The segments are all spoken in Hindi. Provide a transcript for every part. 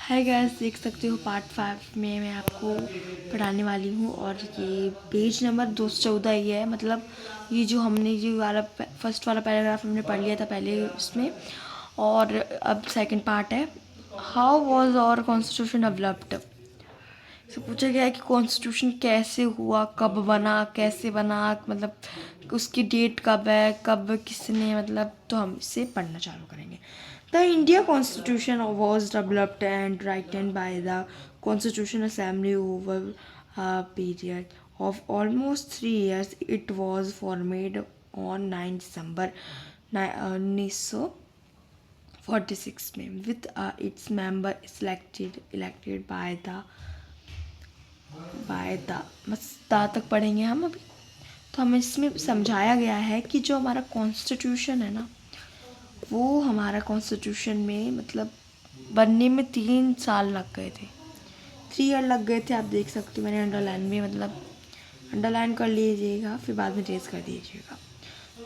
हाय गाइस, देख सकते हो पार्ट 5 में मैं आपको पढ़ाने वाली हूँ और ये पेज नंबर 214 ही है। मतलब ये जो हमने ये वाला फर्स्ट वाला पैराग्राफ हमने पढ़ लिया था पहले उसमें, और अब सेकंड पार्ट है। How was our constitution developed. से पूछा गया है कि कॉन्स्टिट्यूशन कैसे हुआ, कब बना, कैसे बना, मतलब उसकी डेट कब है, कब किसने, मतलब तो हम इसे पढ़ना चालू करेंगे। The India constitution was developed and written by the constitution assembly over a period of almost 3 years. It was formed on 9 December 1946 में with its member elected by the मस्ता तक पढ़ेंगे हम अभी। तो हमें इसमें समझाया गया है कि जो हमारा कॉन्स्टिट्यूशन है ना, वो हमारा कॉन्स्टिट्यूशन में मतलब बनने में 3 साल लग गए थे, 3 ईयर लग गए थे। आप देख सकते हो, मैंने अंडरलाइन में मतलब अंडरलाइन कर लीजिएगा, फिर बाद में ट्रेस कर दीजिएगा।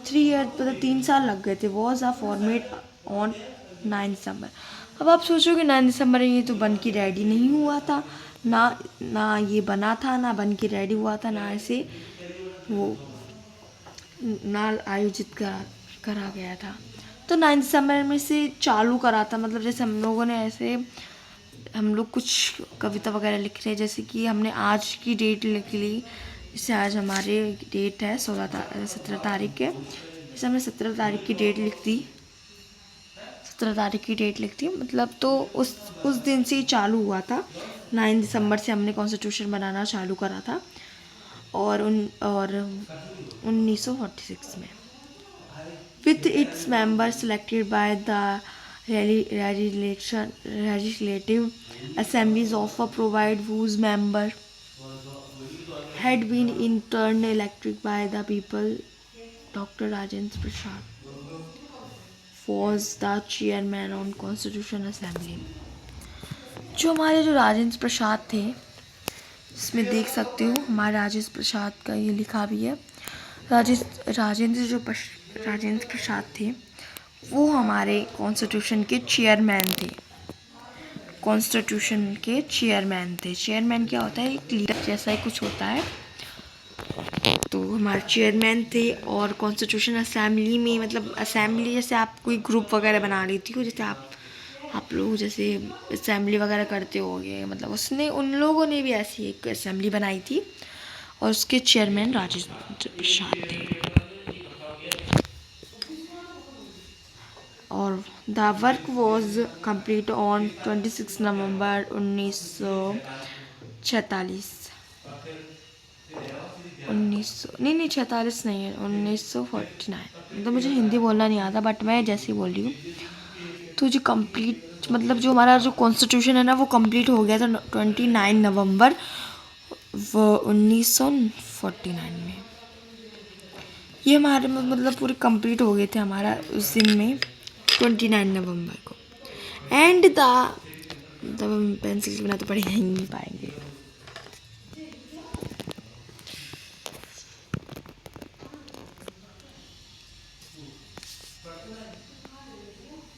3 ईयर मतलब 3 साल लग गए थे। वॉज आ फॉर्मेट ऑन 9 दिसंबर। अब आप सोचोगे 9 दिसंबर ये तो बन के रेडी नहीं हुआ था, ना ये बना था, ना बन के रेडी हुआ था, ना ऐसे वो ना आयोजित करा गया था। तो 9 दिसंबर में से चालू करा था। मतलब जैसे हम लोगों ने ऐसे हम लोग कुछ कविता वगैरह लिख रहे हैं, जैसे कि हमने आज की डेट लिख ली। जैसे आज हमारे डेट है 17 तारीख है, जैसे हमने 17 तारीख की डेट लिख दी, 17 तारीख की डेट लिख दी, मतलब तो उस दिन से ही चालू हुआ था। 9 दिसंबर से हमने कॉन्स्टिट्यूशन बनाना चालू करा था। और 1946 में with its members selected by the legislative assemblies of a provide whose member had been in turn elected by the people. Dr. Rajendra Prasad was the chairman on Constitution Assembly. जो हमारे जो राजेंद्र प्रसाद थे, इसमें देख सकते हो हमारे राजेंद्र प्रसाद का ये लिखा भी है। राजेंद्र प्रसाद थे, वो हमारे कॉन्स्टिट्यूशन के चेयरमैन थे। कॉन्स्टिट्यूशन के चेयरमैन थे। चेयरमैन क्या होता है? एक लीडर जैसा ही कुछ होता है। तो हमारे चेयरमैन थे। और कॉन्स्टिट्यूशन असेंबली में, मतलब असेंबली जैसे आप कोई ग्रुप वगैरह बना लेती हो, जैसे आप लोग जैसे असेंबली वगैरह करते होगे, मतलब उसने उन लोगों ने भी ऐसी एक असेंबली बनाई थी और उसके चेयरमैन राजेंद्र प्रसाद थे। और the work was complete on 26 नवंबर 1946। 1900 नहीं 46 नहीं है, 1949। मतलब मुझे हिंदी बोलना नहीं आता, बट मैं जैसे ही बोल रही हूँ। तो जो कंप्लीट मतलब जो हमारा जो कॉन्स्टिट्यूशन है ना, वो कंप्लीट हो गया था 29 नवंबर 1949 में। ये हमारे मतलब पूरे कंप्लीट हो गए थे हमारा उस दिन में, 29 नवंबर को। एंड द मतलब हम पेंसिल से बना तो पढ़ ही नहीं पाएंगे।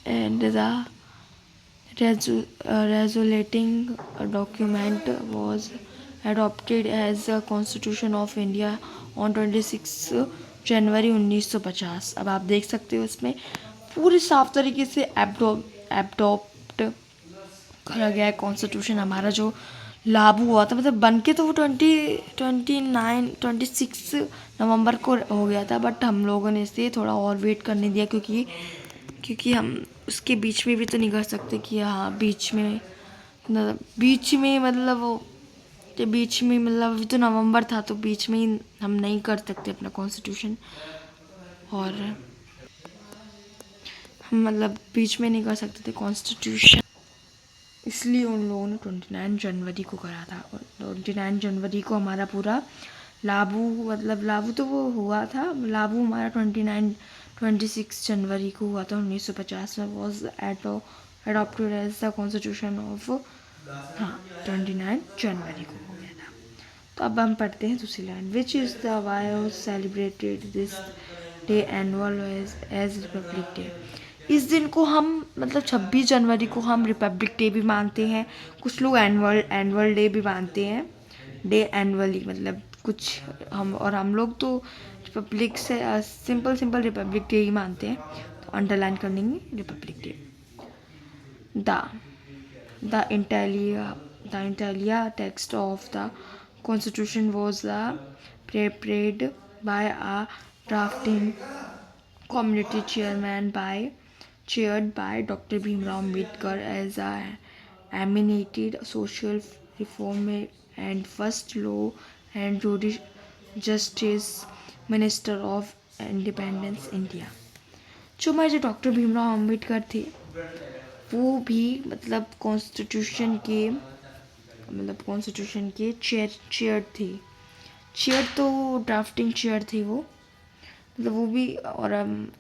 And the resoluting document was adopted as the Constitution of India on 26 जनवरी 1950। अब आप देख सकते हो इसमें पूरी साफ तरीके से एडॉप्ट करा गया है कॉन्स्टिट्यूशन हमारा जो लागू हुआ था। मतलब बन के तो वो 26 नवंबर को हो गया था, बट हम लोगों ने इसे थोड़ा और वेट करने दिया, क्योंकि हम उसके बीच में भी तो नहीं कर सकते कि हाँ बीच में मतलब वो बीच में मतलब अभी तो नवंबर था, तो बीच में ही हम नहीं कर सकते अपना कॉन्स्टिट्यूशन। और हम मतलब बीच में नहीं कर सकते थे कॉन्स्टिट्यूशन, इसलिए उन लोगों ने 29 जनवरी को करा था। और 29 जनवरी को हमारा पूरा लागू तो वो हुआ था। लागू हमारा 26 जनवरी को हुआ था 1950 में। Was adopted as the constitution of 29 जनवरी को हो गया था। तो अब हम पढ़ते हैं दूसरी line. Which is the why celebrated this day annual as republic day. इस दिन को हम मतलब 26 जनवरी को हम रिपब्लिक डे भी मानते हैं, कुछ लोग एनुअल डे भी मानते हैं, डे एनुअली मतलब कुछ हम लोग तो रिपब्लिक से सिंपल सिंपल रिपब्लिक डे ही मानते हैं, तो अंडरलाइन कर लेंगे रिपब्लिक डे। द द इंटेलिया the entire text of the constitution was prepared by a drafting committee chaired by Dr. Bhimrao Ambedkar as a eminent social reformer and first law and justice minister of independence India। जो हमारे जो डॉक्टर भीमराव अम्बेडकर थे वो भी कॉन्स्टिट्यूशन के चेयर थे। चेयर तो ड्राफ्टिंग चेयर थे वो, मतलब वो भी। और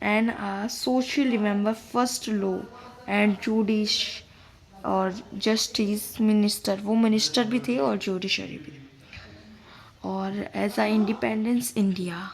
and social remember first law and जुडिश और जस्टिस मिनिस्टर, वो मिनिस्टर भी थे और जुडिशरी भी। और एज अ इंडिपेंडेंस इंडिया